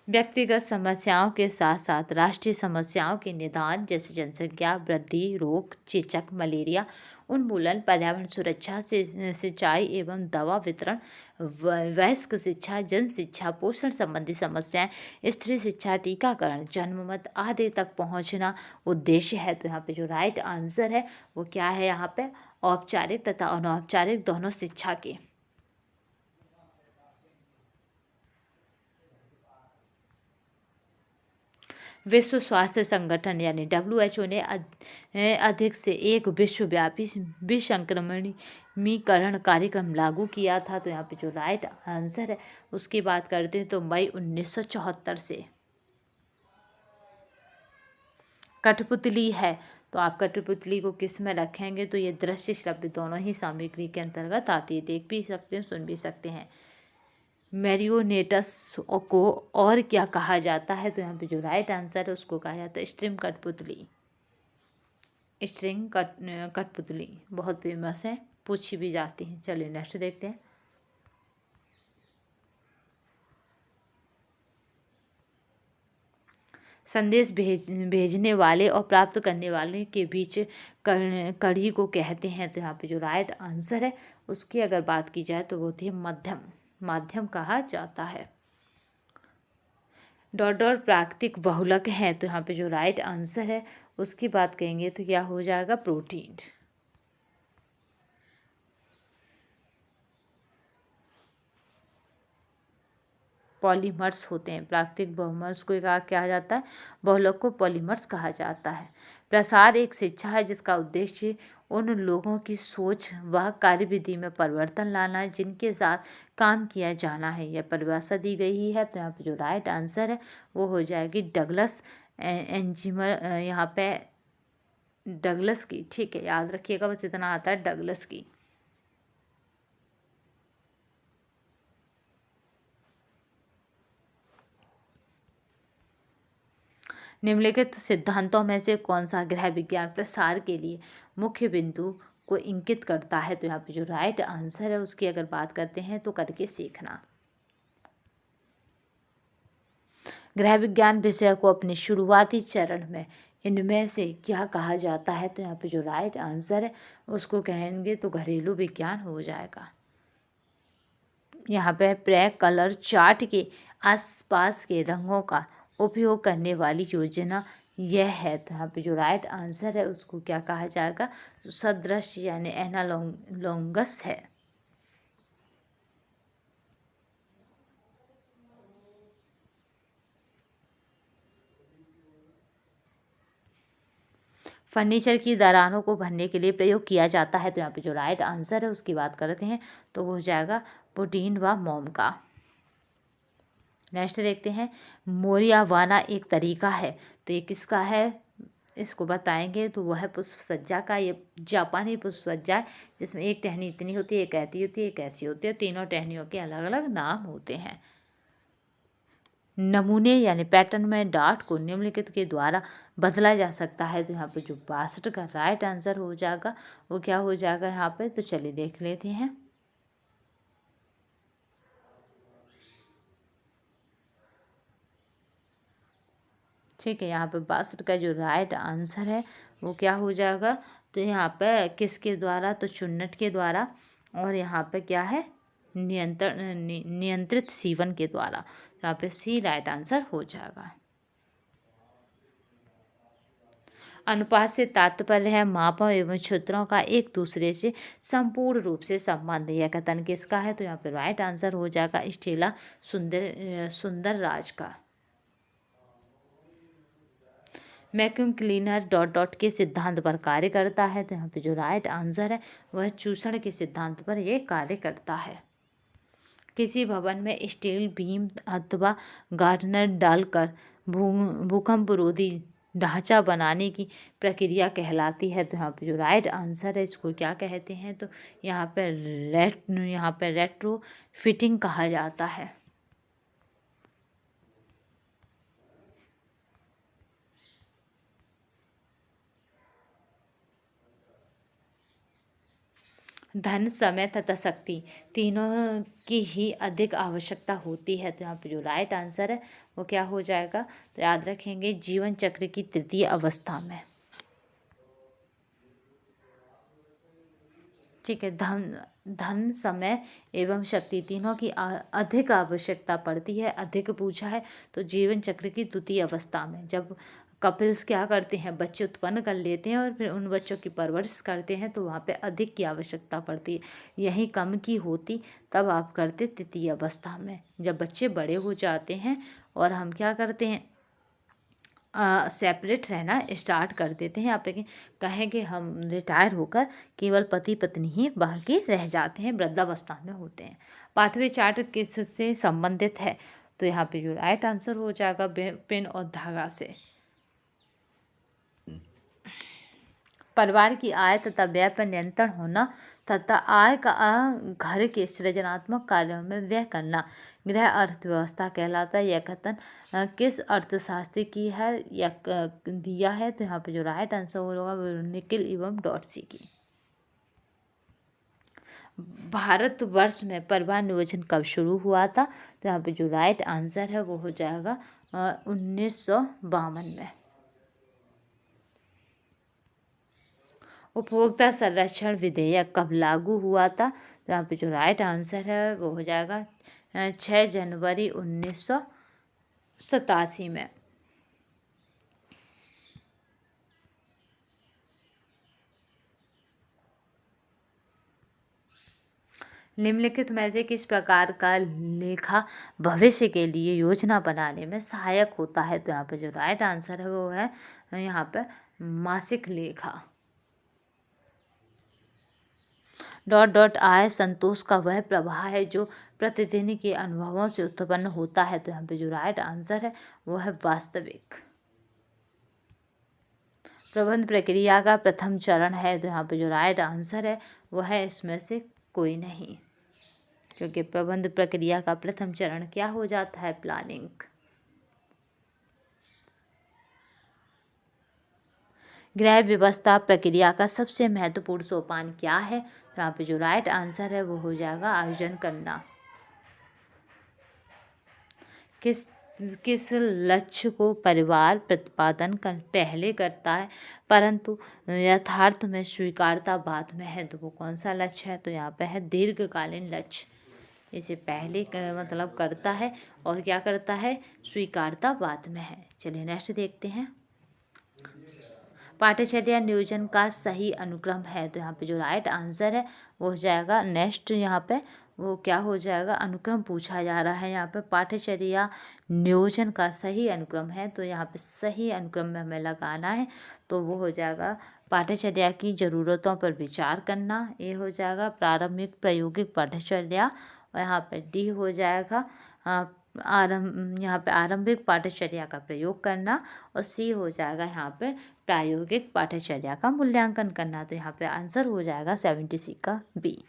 व्यक्तिगत समस्याओं के साथ साथ राष्ट्रीय समस्याओं के निदान जैसे जनसंख्या वृद्धि, रोग, चेचक, मलेरिया उन्मूलन, पर्यावरण सुरक्षा से सिंचाई एवं दवा वितरण, वयस्क शिक्षा, जन शिक्षा, पोषण संबंधी समस्याएं, स्त्री शिक्षा, टीकाकरण, जन्ममत आदि तक पहुंचना उद्देश्य है। तो यहाँ पे जो राइट आंसर है वो क्या है? यहाँ पे औपचारिक तथा अनौपचारिक दोनों शिक्षा के। विश्व स्वास्थ्य संगठन यानी WHO ने अधिक से एक विश्वव्यापी विसंक्रमणीकरण कार्यक्रम लागू किया था। तो यहाँ पे जो राइट आंसर है उसकी बात करते हैं तो मई 1974 से। कठपुतली है तो आप कठपुतली को किस में रखेंगे? तो ये दृश्य श्रव्य दोनों ही सामग्री के अंतर्गत आती है। देख भी सकते हैं, सुन भी सकते हैं। मैरियोनेट्स को और क्या कहा जाता है? तो यहाँ पे जो राइट आंसर है उसको कहा जाता है स्ट्रिंग कठपुतली। स्ट्रिंग कठपुतली बहुत फेमस है, पूछी भी जाती है। चलिए नेक्स्ट देखते हैं। संदेश भेजने वाले और प्राप्त करने वाले के बीच कड़ी को कहते हैं। तो यहाँ पे जो राइट आंसर है उसकी अगर बात की जाए तो वो होती है मध्यम। माध्यम कहा जाता है। डॉट डॉट प्राकृतिक बहुलक है। तो यहाँ पे जो राइट आंसर है उसकी बात करेंगे तो क्या हो जाएगा? प्रोटीन। पॉलीमर्स होते हैं। प्राकृतिक बहुमर्स को कहा जाता है, बहुलक को पॉलीमर्स कहा जाता है। प्रसार एक शिक्षा है जिसका उद्देश्य उन लोगों की सोच व कार्यविधि में परिवर्तन लाना है जिनके साथ काम किया जाना है। यह परिभाषा दी गई है। तो यहाँ पे जो राइट आंसर है वो हो जाएगी डगलस एंजिमर। यहाँ पे डगलस की, ठीक है, याद रखिएगा, बस इतना आता है डगलस की। निम्नलिखित सिद्धांतों में से कौन सा गृह विज्ञान प्रसार के लिए मुख्य बिंदु को इंगित करता है? तो यहाँ पे जो राइट आंसर है उसकी अगर बात करते हैं तो करके सीखना। गृह विज्ञान विषय को अपने शुरुआती चरण में इनमें से क्या कहा जाता है? तो यहाँ पे जो राइट आंसर है उसको कहेंगे तो घरेलू विज्ञान हो जाएगा। यहाँ पे प्रे कलर चार्ट के आसपास के रंगों का उपयोग करने वाली योजना यह है। तो यहाँ पे जो राइट आंसर है उसको क्या कहा जाएगा? तो सदृश यानी एनालोगस है। फर्नीचर की दरारों को भरने के लिए प्रयोग किया जाता है। तो यहाँ पे जो राइट आंसर है उसकी बात करते हैं तो वो हो जाएगा पुटीन व मोम का। नेक्स्ट देखते हैं। मोरियावाना एक तरीका है तो ये किसका है? इसको बताएंगे तो वह है पुष्प सज्जा का। ये जापानी पुष्प सज्जा है जिसमें एक टहनी इतनी होती है, एक ऐसी होती है, एक ऐसी होती है। तीनों टहनियों के अलग अलग नाम होते हैं। नमूने यानी पैटर्न में डार्ट को निम्नलिखित के द्वारा बदला जा सकता है। तो यहाँ पे जो 62 का राइट आंसर हो जाएगा वो क्या हो जाएगा यहाँ पे, तो चलिए देख लेते हैं। ठीक है, यहाँ पे 62 का जो राइट आंसर है वो क्या हो जाएगा, तो यहाँ पे किसके द्वारा, तो चुन्नट के द्वारा, और यहाँ पे क्या है, नियंत्रित सीवन के द्वारा। यहाँ पे सी राइट आंसर हो जाएगा। अनुपात से तात्पर्य है मापों एवं सूत्रों का एक दूसरे से संपूर्ण रूप से संबंध। यह कथन किसका है, तो यहाँ पे राइट आंसर हो जाएगा स्टेला सुंदर राज का। वैक्यूम क्लीनर डॉट डॉट के सिद्धांत पर कार्य करता है। तो यहाँ पे जो राइट आंसर है वह चूषण के सिद्धांत पर यह कार्य करता है। किसी भवन में स्टील बीम अथवा गार्डनर डालकर भूकंप रोधी ढांचा बनाने की प्रक्रिया कहलाती है। तो यहाँ पे जो राइट आंसर है इसको क्या कहते हैं, तो यहाँ पे रेट्रो फिटिंग कहा जाता है। धन, समय तथा शक्ति तीनों की ही अधिक आवश्यकता होती है। तो यहाँ पे जो राइट आंसर है वो क्या हो जाएगा, तो याद रखेंगे जीवन चक्र की तृतीय अवस्था में। ठीक है, धन समय एवं शक्ति तीनों की अधिक आवश्यकता पड़ती है। अधिक पूछा है तो जीवन चक्र की द्वितीय अवस्था में, जब कपल्स क्या करते हैं, बच्चे उत्पन्न कर लेते हैं और फिर उन बच्चों की परवरिश करते हैं, तो वहाँ पे अधिक की आवश्यकता पड़ती है। यही कम की होती तब आप करते तृतीय अवस्था में, जब बच्चे बड़े हो जाते हैं और हम क्या करते हैं, सेपरेट रहना स्टार्ट कर देते हैं। आप कहें कि हम रिटायर होकर केवल पति पत्नी ही बाकी रह जाते हैं, वृद्धावस्था में होते हैं। पाथवे चार्ट किससे संबंधित है, तो यहाँ पे जो राइट आंसर हो जाएगा पेन और धागा से। परिवार की आय तथा व्यय पर नियंत्रण होना तथा आय का घर के सृजनात्मक कार्यों में व्यय करना गृह अर्थव्यवस्था कहलाता है। यह कथन किस अर्थशास्त्री की है या दिया है, तो यहाँ पे जो राइट आंसर होगा वो निखिल एवं डॉट्सी की। भारतवर्ष में परिवार नियोजन कब शुरू हुआ था, तो यहाँ पे जो राइट आंसर है वो हो जाएगा 1952 में। उपभोक्ता संरक्षण विधेयक कब लागू हुआ था, तो यहाँ पे जो राइट आंसर है वो हो जाएगा 6 जनवरी 1987 में। निम्नलिखित में से किस प्रकार का लेखा भविष्य के लिए योजना बनाने में सहायक होता है, तो यहाँ पे जो राइट आंसर है वो है यहाँ पे मासिक लेखा। डॉट डॉट आय संतोष का वह प्रवाह है जो प्रतिदिन के अनुभवों से उत्पन्न होता है। तो यहाँ पे जो राइट आंसर है वो है वास्तविक। प्रबंध प्रक्रिया का प्रथम चरण है, तो यहाँ पे जो राइट आंसर है वो है इसमें से कोई नहीं, क्योंकि प्रबंध प्रक्रिया का प्रथम चरण क्या हो जाता है, प्लानिंग। गृह व्यवस्था प्रक्रिया का सबसे महत्वपूर्ण सोपान क्या है, तो यहाँ पे जो राइट आंसर है वो हो जाएगा आयोजन करना। किस लक्ष्य को परिवार प्रतिपादन कर पहले करता है परंतु यथार्थ में स्वीकारता बाद में है, तो वो कौन सा लक्ष्य है, तो यहाँ पे है दीर्घकालीन लक्ष्य। इसे पहले मतलब करता है और क्या करता है, स्वीकारता बाद में है। चलिए नेक्स्ट देखते हैं। पाठ्यचर्या नियोजन का सही अनुक्रम है, तो यहाँ पे जो राइट आंसर है वो हो जाएगा नेक्स्ट। यहाँ पे वो क्या हो जाएगा, अनुक्रम पूछा जा रहा है। यहाँ पे पाठ्यचर्या नियोजन का सही अनुक्रम है, तो यहाँ पे सही अनुक्रम में हमें लगाना है, तो वो हो जाएगा पाठ्यचर्या की ज़रूरतों पर विचार करना, ये हो जाएगा प्रारंभिक प्रायोगिक पाठ्यचर्या, और यहाँ पे डी हो जाएगा यहाँ पे आरंभिक पाठ्यचर्या का प्रयोग करना, और सी हो जाएगा यहाँ पे प्रायोगिक पाठ्यचर्या का मूल्यांकन करना। तो यहाँ पे आंसर हो जाएगा 70C का बी।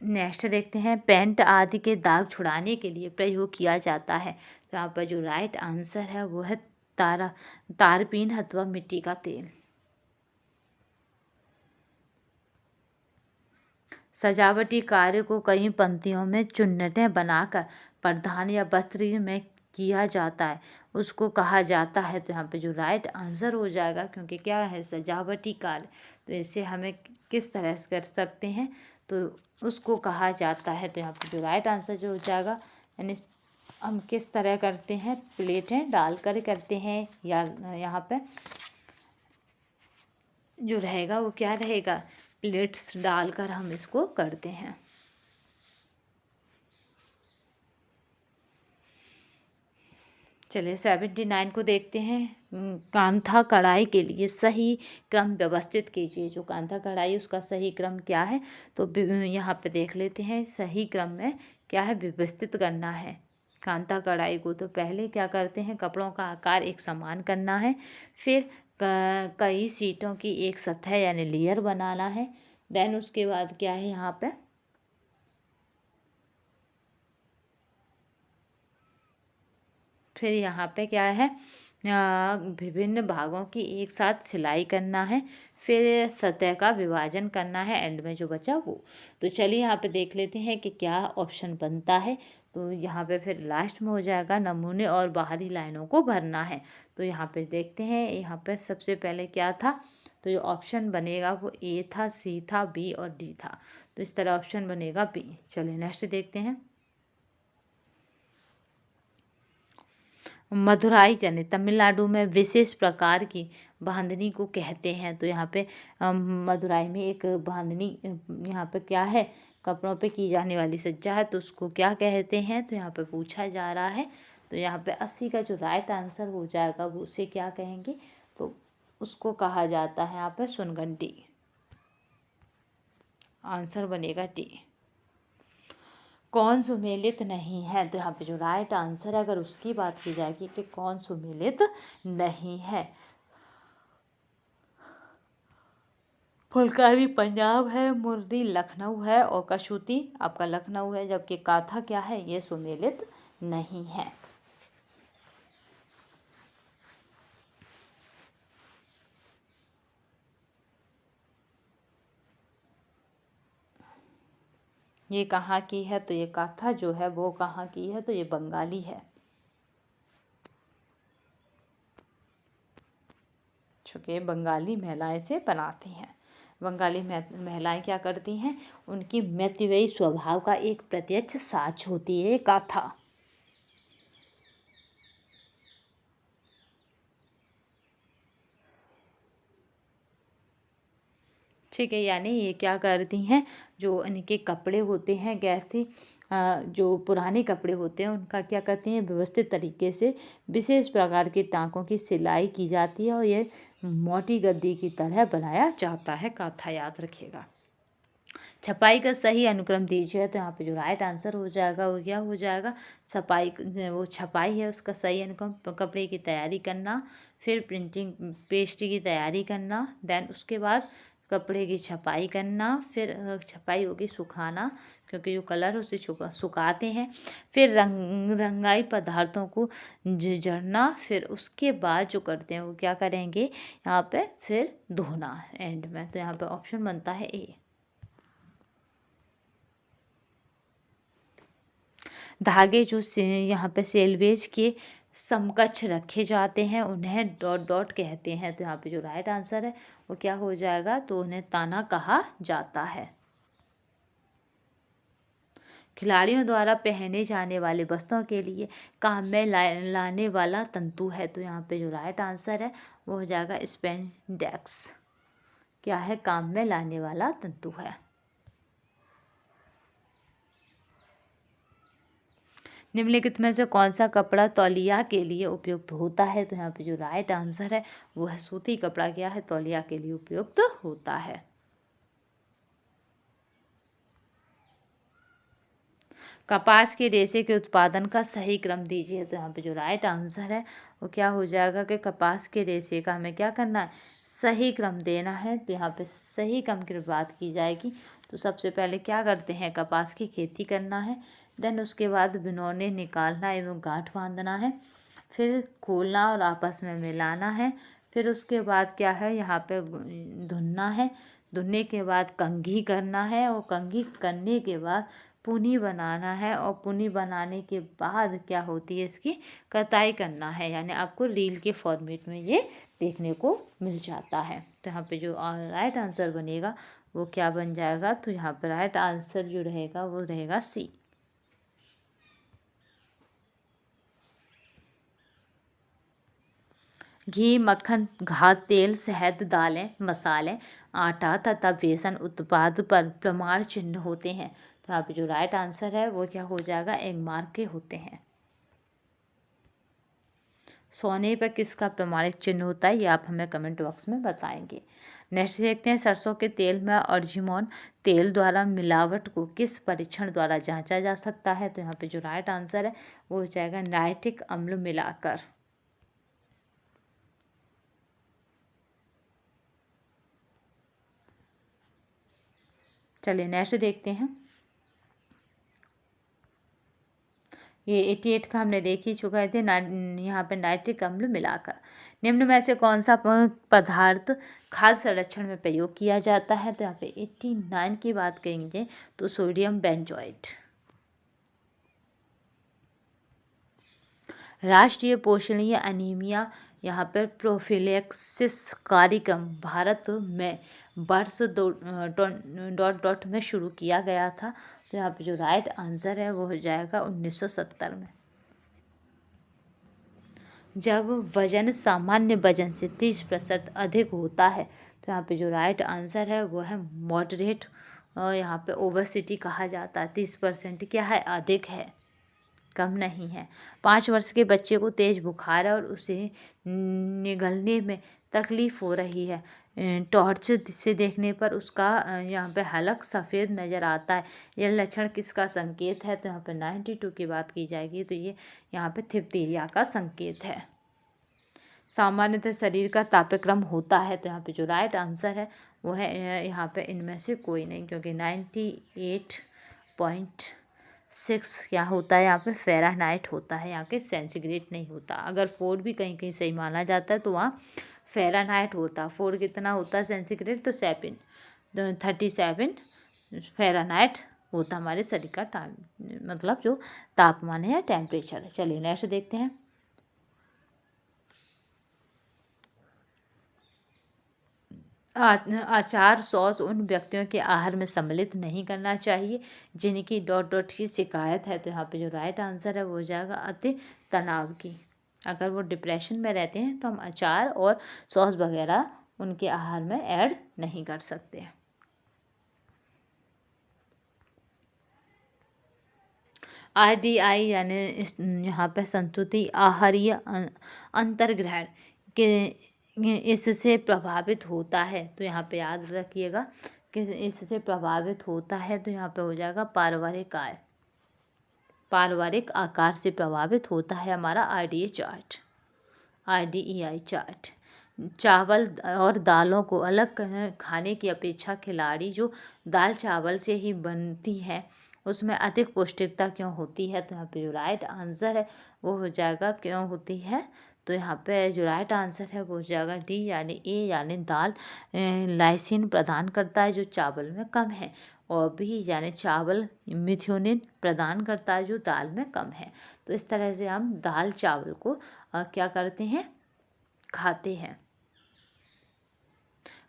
नेक्स्ट देखते हैं, पेंट आदि के दाग छुड़ाने के लिए प्रयोग किया जाता है। तो यहाँ पर जो राइट आंसर है वो है तारपीन अथवा मिट्टी का तेल। सजावटी कार्य को कई पंक्तियों में चुन्नटें बनाकर प्रधान या वस्त्र में किया जाता है, उसको कहा जाता है। तो यहाँ पे जो राइट आंसर हो जाएगा, क्योंकि क्या है सजावटी कार्य, तो इसे हमें किस तरह से कर सकते हैं, तो उसको कहा जाता है। तो यहाँ पे जो राइट आंसर जो हो जाएगा, यानी हम किस तरह करते हैं, प्लेटें डालकर करते हैं, या यहाँ पे जो रहेगा वो क्या रहेगा, प्लेट्स डालकर हम इसको करते हैं। चलिए 79 को देखते हैं। कांथा कढ़ाई के लिए सही क्रम व्यवस्थित कीजिए। जो कांथा कढ़ाई उसका सही क्रम क्या है, तो यहाँ पे देख लेते हैं। सही क्रम में क्या है, व्यवस्थित करना है कांथा कढ़ाई को। तो पहले क्या करते हैं, कपड़ों का आकार एक समान करना है, फिर कई सीटों की एक सतह यानी लेयर बनाना है। देन उसके बाद क्या है, यहाँ पे फिर यहाँ पे क्या है, विभिन्न भागों की एक साथ सिलाई करना है, फिर सतह का विभाजन करना है, एंड में जो बचा वो। तो चलिए यहाँ पे देख लेते हैं कि क्या ऑप्शन बनता है। तो यहाँ पे फिर लास्ट में हो जाएगा, नमूने और बाहरी लाइनों को भरना है। तो यहाँ पे देखते हैं, यहाँ पे सबसे पहले क्या था, तो जो ऑप्शन बनेगा वो ए था, सी था, बी और डी था। तो इस तरह ऑप्शन बनेगा बी। चलिए नेक्स्ट देखते हैं। मदुराई यानी तमिलनाडु में विशेष प्रकार की बांधनी को कहते हैं। तो यहाँ पे मदुराई में एक बांधनी, यहाँ पे क्या है, कपड़ों पे की जाने वाली सज्जा है, तो उसको क्या कहते हैं, तो यहाँ पे पूछा जा रहा है। तो यहाँ पे 80 का जो राइट आंसर हो जाएगा वो उसे क्या कहेंगे, तो उसको कहा जाता है यहाँ पे सुनगंडी। आंसर बनेगा डी। कौन सुमेलित नहीं है, तो यहाँ पे जो राइट आंसर है, अगर उसकी बात की जाएगी कि कौन सुमेलित नहीं है, फुलकारी पंजाब है, मुरली लखनऊ है, और कसूती आपका लखनऊ है, जबकि काथा क्या है, ये सुमेलित नहीं है। ये कहाँ की है, तो ये काथा जो है वो कहाँ की है, तो ये बंगाली है। चूँकि बंगाली महिलाएं से बनाती हैं। बंगाली महिलाएं क्या करती हैं, उनकी मितव्ययी स्वभाव का एक प्रत्यक्ष साक्ष्य होती है काथा। ठीक है, यानी ये क्या करती हैं, जो इनके कपड़े होते हैं, कैसे जो पुराने कपड़े होते हैं उनका क्या करती हैं, व्यवस्थित तरीके से विशेष प्रकार के टाँकों की सिलाई की जाती है, और ये मोटी गद्दी की तरह बनाया जाता है काथा, याद रखिएगा। छपाई का सही अनुक्रम दीजिए। तो यहाँ पे जो राइट आंसर हो जाएगा वो क्या हो जाएगा, छपाई, वो छपाई है उसका सही अनुक्रम, कपड़े की तैयारी करना, फिर प्रिंटिंग पेस्ट की तैयारी करना, देन उसके बाद कपड़े की छपाई करना, फिर छपाई होगी सुखाना, क्योंकि जो कलर है उसे सुखाते हैं, फिर रंगाई पदार्थों को जड़ना, फिर उसके बाद जो करते हैं वो क्या करेंगे, यहाँ पे फिर धोना एंड में। तो यहाँ पे ऑप्शन बनता है ए। धागे जो यहाँ पे सेलवेज के समकक्ष रखे जाते हैं उन्हें डॉट डॉट कहते हैं। तो यहाँ पे जो राइट आंसर है वो क्या हो जाएगा, तो उन्हें ताना कहा जाता है। खिलाड़ियों द्वारा पहने जाने वाले वस्त्रों के लिए काम में लाने वाला तंतु है। तो यहाँ पे जो राइट आंसर है वो हो जाएगा स्पेंडेक्स। क्या है, काम में लाने वाला तंतु है। निम्नलिखित में से कौन सा कपड़ा तौलिया के लिए उपयुक्त होता है, तो यहाँ पे जो राइट आंसर है वो है सूती कपड़ा क्या है, तौलिया के लिए उपयुक्त होता है। कपास के रेशे के उत्पादन का सही क्रम दीजिए। तो यहाँ पे जो राइट आंसर है वो क्या हो जाएगा कि कपास के रेशे का हमें क्या करना है, सही क्रम देना है। तो यहाँ पे सही क्रम की बात की जाएगी तो सबसे पहले क्या करते हैं, कपास की खेती करना है, देन उसके बाद भिगोने निकालना एवं गांठ बांधना है, फिर खोलना और आपस में मिलाना है, फिर उसके बाद क्या है यहाँ पे धुनना है, धुनने के बाद कंघी करना है और कंघी करने के बाद पुनी बनाना है और पुनी बनाने के बाद क्या होती है, इसकी कताई करना है, यानी आपको रील के फॉर्मेट में ये देखने को मिल जाता है। तो यहाँ पे जो राइट आंसर बनेगा वो क्या बन जाएगा, तो यहाँ पर राइट आंसर जो रहेगा वो रहेगा सी। घी, मक्खन, खाद्य तेल, शहद, दालें, मसाले, आटा तथा बेसन उत्पाद पर प्रमाण चिन्ह होते हैं। तो यहाँ पे जो राइट आंसर है वो क्या हो जाएगा, एग मार्क के होते हैं। सोने पर किसका प्रमाणिक चिन्ह होता है, ये आप हमें कमेंट बॉक्स में बताएंगे। नेक्स्ट देखते हैं, सरसों के तेल में अर्जिमोन तेल द्वारा मिलावट को किस परीक्षण द्वारा जांचा जा सकता है। तो यहाँ पे जो राइट आंसर है वो हो जाएगा नाइट्रिक अम्ल मिलाकर। चलिए नेक्स्ट देखते हैं, ये 88 का हमने देख ही चुका थे। यहाँ पे नाइट्रिक अम्ल मिलाकर। निम्न में से कौन सा पदार्थ खाद्य संरक्षण में प्रयोग किया जाता है। तो यहाँ पे 89 की बात करेंगे तो सोडियम बेंजोएट। राष्ट्रीय पोषणीय अनीमिया यहाँ पर प्रोफिलैक्सिस कार्यक्रम भारत में वर्ष डॉट डॉट में शुरू किया गया था। तो यहाँ पे जो राइट आंसर है वो हो जाएगा 1970 में। जब वजन सामान्य वजन से 30% अधिक होता है। तो यहाँ पे जो राइट आंसर है वो है मॉडरेट, यहाँ पे ओबेसिटी कहा जाता है। 30% क्या है, अधिक है, कम नहीं है। 5 वर्ष के बच्चे को तेज बुखार है और उसे निगलने में तकलीफ हो रही है। टॉर्च से देखने पर उसका यहाँ पे हलक सफ़ेद नज़र आता है। यह लक्षण किसका संकेत है। तो यहाँ पे 92 की बात की जाएगी तो ये यहाँ पे डिप्थीरिया का संकेत है। सामान्यतः शरीर का तापक्रम होता है। तो यहाँ पे जो राइट आंसर है वो है यहाँ पे इनमें से कोई नहीं, क्योंकि 98.6 यहाँ होता है, यहाँ पे फ़ारेनहाइट होता है, यहाँ के सेंटीग्रेड नहीं होता। अगर 4 भी कहीं कहीं सही माना जाता है तो वहाँ फ़ारेनहाइट होता। 4 कितना होता है सेंटीग्रेड, तो 37 फ़ारेनहाइट होता हमारे शरीर का मतलब जो तापमान है, टेम्परेचर है। चलिए नेक्स्ट देखते हैं, अचार सॉस उन व्यक्तियों के आहार में सम्मिलित नहीं करना चाहिए जिनकी डॉट डॉट की शिकायत है। तो यहाँ पे जो राइट आंसर है वो हो जाएगा अति तनाव की। अगर वो डिप्रेशन में रहते हैं तो हम अचार और सॉस वगैरह उनके आहार में ऐड नहीं कर सकते। RDI यानी यहाँ पे संतुलित आहारीय अंतर्ग्रहण के इससे प्रभावित होता है। तो यहाँ पे याद रखिएगा कि इससे प्रभावित होता है। तो यहाँ पे हो जाएगा पारिवारिक आकार से प्रभावित होता है हमारा RDEI चार्ट। चावल और दालों को अलग खाने की अपेक्षा खिलाड़ी जो दाल चावल से ही बनती है उसमें अधिक पौष्टिकता क्यों होती है। तो यहाँ पे जो राइट आंसर है वो हो जाएगा क्यों होती है। तो यहाँ पे जो राइट आंसर है वो हो जाएगा डी यानी ए यानी दाल लाइसिन प्रदान करता है जो चावल में कम है, और बी यानी चावल मिथ्योनिन प्रदान करता है जो दाल में कम है। तो इस तरह से हम दाल चावल को क्या करते हैं, खाते हैं।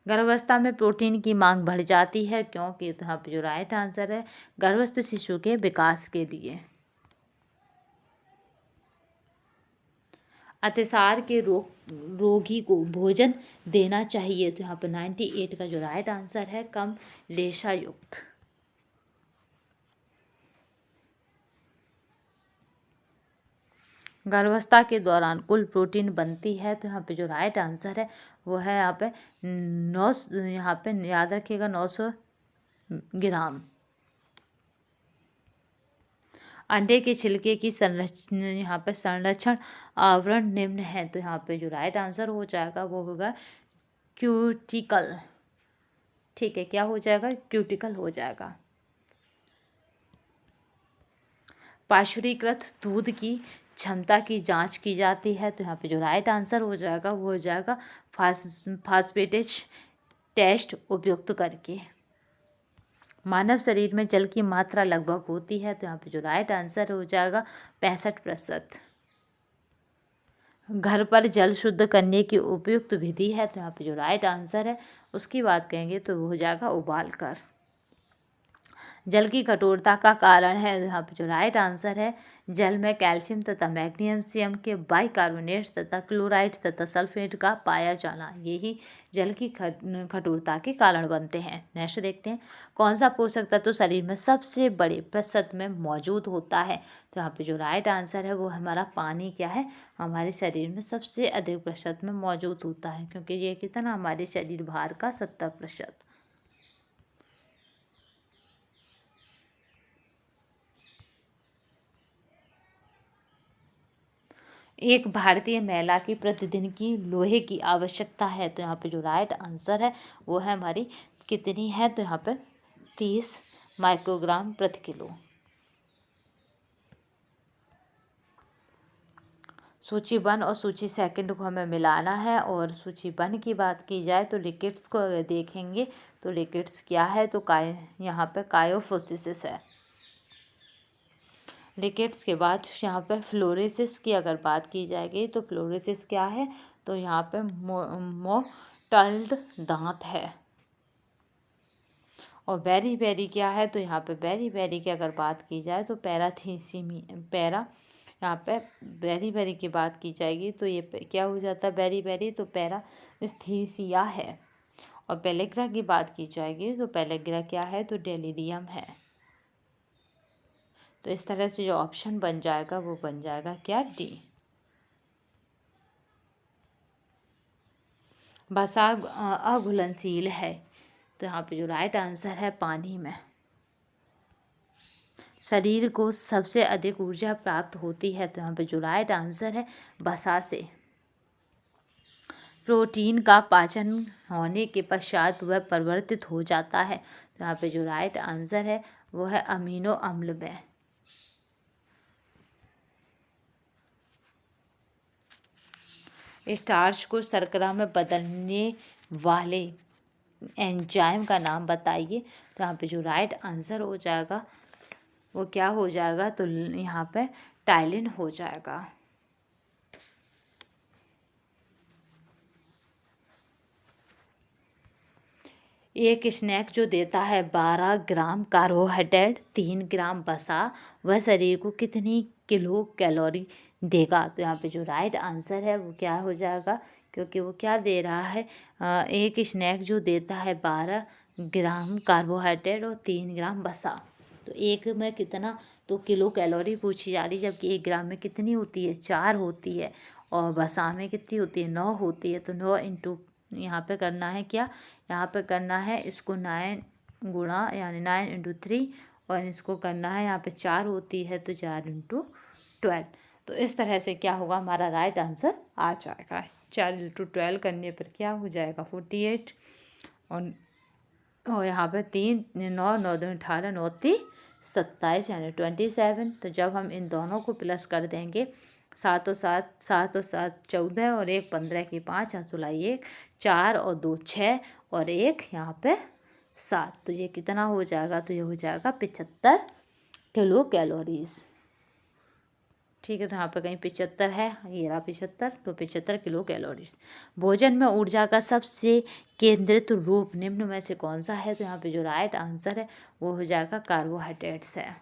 गर्भावस्था में प्रोटीन की मांग बढ़ जाती है क्योंकि यहाँ पे जो राइट आंसर है गर्भस्थ शिशु के विकास के लिए। अतिसार के रोगी को भोजन देना चाहिए। तो यहाँ पे 98 का जो राइट आंसर है कम रेशा युक्त। गर्भावस्था के दौरान कुल प्रोटीन बनती है। तो यहाँ पे जो राइट आंसर है वो है यहाँ पे 900, यहाँ पे याद रखिएगा 900 ग्राम। अंडे के छिलके की संरक्षण यहाँ पे संरक्षण आवरण निम्न है। तो यहाँ पे जो राइट आंसर हो जाएगा वो होगा क्यूटिकल। ठीक है, क्या हो जाएगा, क्यूटिकल हो जाएगा। पार्श्वीकृत दूध की क्षमता की जांच की जाती है, तो यहाँ पे जो राइट आंसर हो जाएगा वो हो जाएगा फास्फेटेज टेस्ट उपयुक्त करके। मानव शरीर में जल की मात्रा लगभग होती है, तो यहाँ पे जो राइट आंसर हो जाएगा 65%। घर पर जल शुद्ध करने की उपयुक्त विधि है, तो यहाँ पे जो राइट आंसर है उसकी बात करेंगे तो वो हो जाएगा उबाल कर। जल की कठोरता का कारण है, यहाँ पे जो राइट आंसर है जल में कैल्शियम तथा मैग्नीशियम के बाइकार्बोनेट्स तथा क्लोराइड तथा सल्फेट का पाया जाना, यही जल की कठोरता के कारण बनते हैं। नेक्स्ट देखते हैं, कौन सा पोषक तत्व शरीर में सबसे बड़े प्रतिशत में मौजूद होता है, तो यहाँ पे जो राइट आंसर है वो हमारा पानी क्या है, हमारे शरीर में सबसे अधिक प्रतिशत में मौजूद होता है, क्योंकि ये कितना हमारे शरीर भार का 70%। एक भारतीय महिला की प्रतिदिन की लोहे की आवश्यकता है, तो यहाँ पे जो राइट आंसर है वो है हमारी कितनी है, तो यहाँ पे 30 माइक्रोग्राम प्रति किलो। सूची 1 और सूची 2 को हमें मिलाना है, और सूची 1 की बात की जाए तो लिकेट्स को अगर देखेंगे तो लिकेट्स क्या है, तो यहाँ पे कायोफोसिस है। लिकेट्स के बाद यहाँ पर फ्लोरेसिस की अगर बात की जाएगी तो फ्लोरेसिस क्या है, तो यहाँ पे मोटल्ड दांत है। और बेरी बेरी क्या है, तो यहाँ पे बेरी बेरी की अगर बात की जाए तो यहाँ पे बेरी बेरी की बात की जाएगी तो ये क्या हो जाता है, बेरी बेरी तो पैरास्थीसिया है। और पेलेग्रा की बात की जाएगी तो पेलेग्रा क्या है, तो डेलिडियम है। तो इस तरह से जो ऑप्शन बन जाएगा वो बन जाएगा क्या, डी। वसा अघुलनशील है, तो यहाँ पे जो राइट आंसर है पानी में। शरीर को सबसे अधिक ऊर्जा प्राप्त होती है, तो यहाँ पे जो राइट आंसर है वसा से। प्रोटीन का पाचन होने के पश्चात वह परिवर्तित हो जाता है, तो यहाँ पे जो राइट आंसर है वो है अमीनो अम्ल में। स्टार्च को शर्करा में बदलने वाले एंजाइम का नाम बताइए, तो यहाँ पे जो राइट आंसर हो जाएगा वो क्या हो जाएगा, तो यहाँ पे टाइलिन हो जाएगा। एक स्नैक जो देता है 12 ग्राम कार्बोहाइड्रेट, 3 ग्राम वसा, वह शरीर को कितनी किलो कैलोरी देगा, तो यहाँ पे जो राइट आंसर है वो क्या हो जाएगा, क्योंकि वो क्या दे रहा है, एक स्नैक जो देता है 12 ग्राम कार्बोहाइड्रेट और 3 ग्राम वसा, तो एक में कितना, तो किलो कैलोरी पूछी जा रही, जबकि 1 ग्राम में कितनी होती है, 4 होती है, और वसा में कितनी होती है, 9 होती है। तो 9 इंटू यहाँ पे करना है क्या, यहाँ पे करना है इसको 9 गुणा यानी 9 इंटू 3, और इसको करना है यहाँ पे 4 होती है तो 4 इंटू 12। तो इस तरह से क्या होगा, हमारा राइट आंसर आ जाएगा। 4 इंटू 12 करने पर क्या हो जाएगा 48, और यहाँ पे 3 9 9 2 18 9 3 27 यानी 27। तो जब हम इन दोनों को प्लस कर देंगे, 7 और 7 14 और 1 15 की 5 सुलाई 1 4 और 2 6 और 1 यहाँ पे 7, तो ये कितना हो जाएगा, तो ये हो जाएगा 75 किलो कैलोरीज। ठीक है, तो यहाँ पे कहीं 75 है, ये रहा 75, तो 75 किलो कैलोरीज। भोजन में ऊर्जा का सबसे केंद्रित रूप निम्न में से कौन सा है, तो यहाँ पे जो राइट आंसर है वो हो जाएगा कार्बोहाइड्रेट्स है।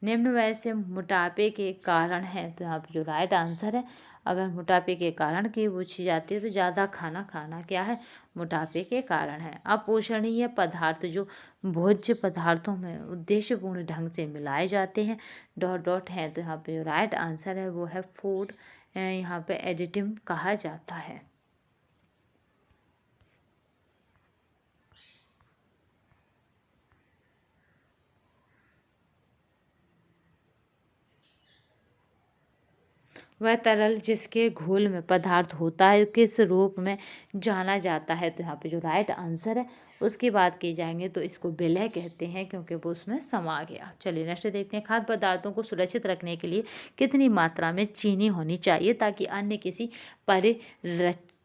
निम्न में से मोटापे के कारण है, तो यहाँ पे जो राइट आंसर है, अगर मोटापे के कारण की पूछी जाती है तो ज़्यादा खाना खाना क्या है, मोटापे के कारण है। अपोषणीय पदार्थ जो भोज्य पदार्थों में उद्देश्यपूर्ण ढंग से मिलाए जाते हैं डॉट डॉट हैं, तो यहाँ पे जो राइट आंसर है वो है फूड, यहाँ पे एडिटिव कहा जाता है। वह तरल जिसके घोल में पदार्थ होता है किस रूप में जाना जाता है। तो यहाँ पे जो राइट आंसर है उसकी बात की जाएंगे तो इसको विलय कहते हैं, क्योंकि वो उसमें समा गया। चलिए नेक्स्ट देखते हैं, खाद्य पदार्थों को सुरक्षित रखने के लिए कितनी मात्रा में चीनी होनी चाहिए ताकि अन्य किसी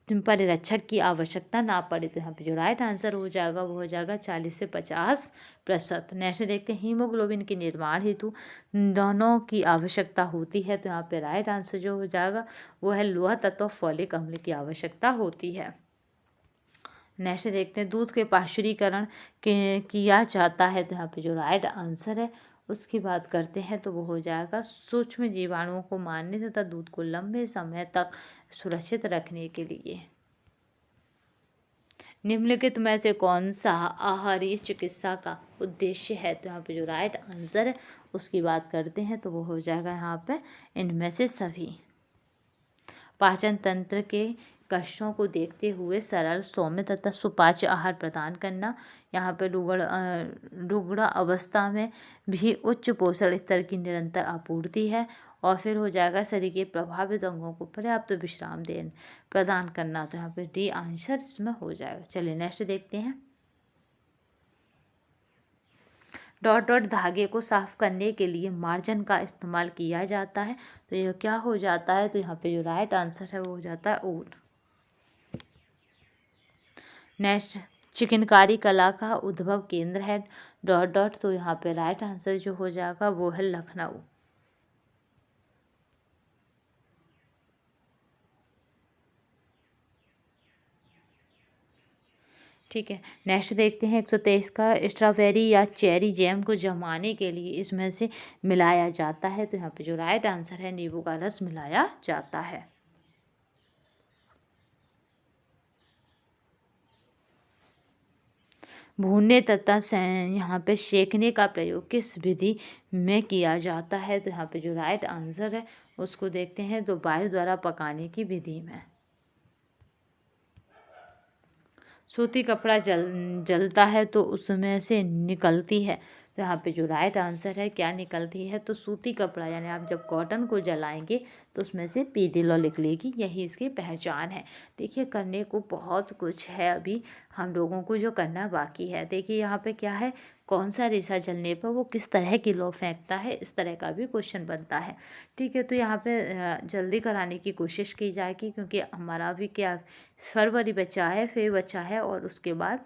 परिरक्षक की आवश्यकता ना पड़े। तो यहाँ पे जो राइट आंसर हो जाएगा वो हो जाएगा 40 से 50%। नेक्स्ट देखते हैं, हीमोग्लोबिन के निर्माण हेतु दोनों की आवश्यकता होती है। तो यहाँ पे राइट आंसर जो हो जाएगा वो है लोहा तत्व फॉलिक अम्ल की आवश्यकता होती है। नेक्स्ट देखते हैं, दूध के पाश्चुरीकरण किया जाता है। तो यहाँ पे जो राइट आंसर है उसकी बात करते हैं तो वो हो जाएगा सूक्ष्म जीवाणुओं को मारने तथा दूध को लंबे समय तक सुरक्षित रखने के लिए। निम्नलिखित में से कौन सा आहारीय चिकित्सा का उद्देश्य है। तो यहाँ पे जो राइट आंसर है उसकी बात करते हैं तो वो हो जाएगा यहाँ पे इनमें से सभी। पाचन तंत्र के कष्टों को देखते हुए सरल सौम्य तथा सुपाच्य आहार प्रदान करना। यहाँ पे रुग्ण अवस्था में भी उच्च पोषण स्तर की निरंतर आपूर्ति है। और फिर हो जाएगा शरीर के प्रभावित अंगों को पर्याप्त विश्राम प्रदान करना। तो यहाँ पे डी आंसर इसमें हो जाएगा। चलिए नेक्स्ट देखते हैं, डॉट डॉट धागे को साफ करने के लिए मार्जन का इस्तेमाल किया जाता है। तो यह क्या हो जाता है। तो यहाँ पे जो राइट आंसर है वो हो जाता है ऊन। नेक्स्ट, चिकनकारी कला का उद्भव केंद्र है डॉट डॉट। तो यहाँ पे राइट आंसर जो हो जाएगा वो है लखनऊ। ठीक है, नेक्स्ट देखते हैं 123 का, स्ट्रॉबेरी या चेरी जैम को जमाने के लिए इसमें से मिलाया जाता है। तो यहाँ पे जो राइट आंसर है नींबू का रस मिलाया जाता है। भूनने तथा यहाँ पे सेकने का प्रयोग किस विधि में किया जाता है। तो यहाँ पे जो राइट आंसर है उसको देखते हैं तो वायु द्वारा पकाने की विधि में। सूती कपड़ा जलता है तो उसमें से निकलती है। तो यहाँ पे जो राइट आंसर है क्या निकलती है। तो सूती कपड़ा यानी आप जब कॉटन को जलाएंगे तो उसमें से पीली लौ निकलेगी, यही इसकी पहचान है। देखिए करने को बहुत कुछ है अभी हम लोगों को जो करना बाकी है। देखिए यहाँ पे क्या है, कौन सा रेशा जलने पर वो किस तरह की लौ फेंकता है, इस तरह का भी क्वेश्चन बनता है। ठीक है, तो यहाँ पे जल्दी कराने की कोशिश की जाएगी, क्योंकि हमारा भी क्या फरवरी बचा है, फिर बचा है, और उसके बाद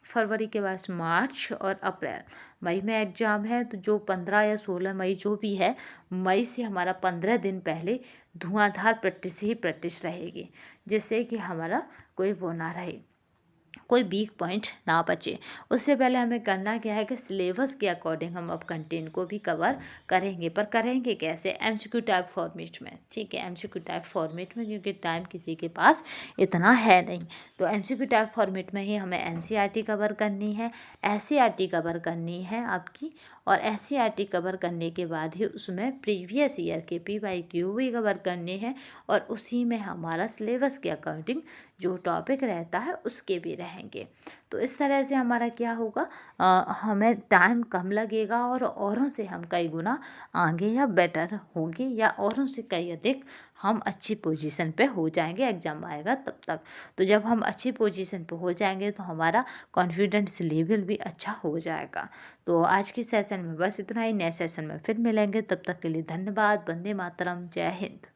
फरवरी के बाद मार्च और अप्रैल, मई में एग्ज़ाम है। तो जो 15 या 16 मई जो भी है, मई से हमारा 15 दिन पहले धुआंधार प्रैक्टिस ही प्रैक्टिस रहेगी, जिससे कि हमारा कोई वो ना रहे, कोई वीक पॉइंट ना बचे। उससे पहले हमें करना क्या है कि सिलेबस के अकॉर्डिंग हम अब कंटेंट को भी कवर करेंगे, पर करेंगे कैसे, एमसीक्यू टाइप फॉर्मेट में। ठीक है, एमसीक्यू टाइप फॉर्मेट में, क्योंकि टाइम किसी के पास इतना है नहीं। तो एमसीक्यू टाइप फॉर्मेट में ही हमें एनसीईआरटी कवर करनी है, एससीईआरटी कवर करनी है आपकी, और एससीईआरटी कवर करने के बाद ही उसमें प्रीवियस ईयर के पीवाईक्यू भी कवर करने हैं, और उसी में हमारा सिलेबस के अकॉर्डिंग जो टॉपिक रहता है उसके भी रहेंगे। तो इस तरह से हमारा क्या होगा, हमें टाइम कम लगेगा और औरों से हम कई गुना आगे या बेटर होंगे, या औरों से कई अधिक हम अच्छी पोजीशन पे हो जाएंगे एग्ज़ाम आएगा तब तक। तो जब हम अच्छी पोजीशन पे हो जाएंगे तो हमारा कॉन्फिडेंस लेवल भी अच्छा हो जाएगा। तो आज की सेशन में बस इतना ही, नए सेशन में फिर मिलेंगे, तब तक के लिए धन्यवाद। वंदे मातरम, जय हिंद।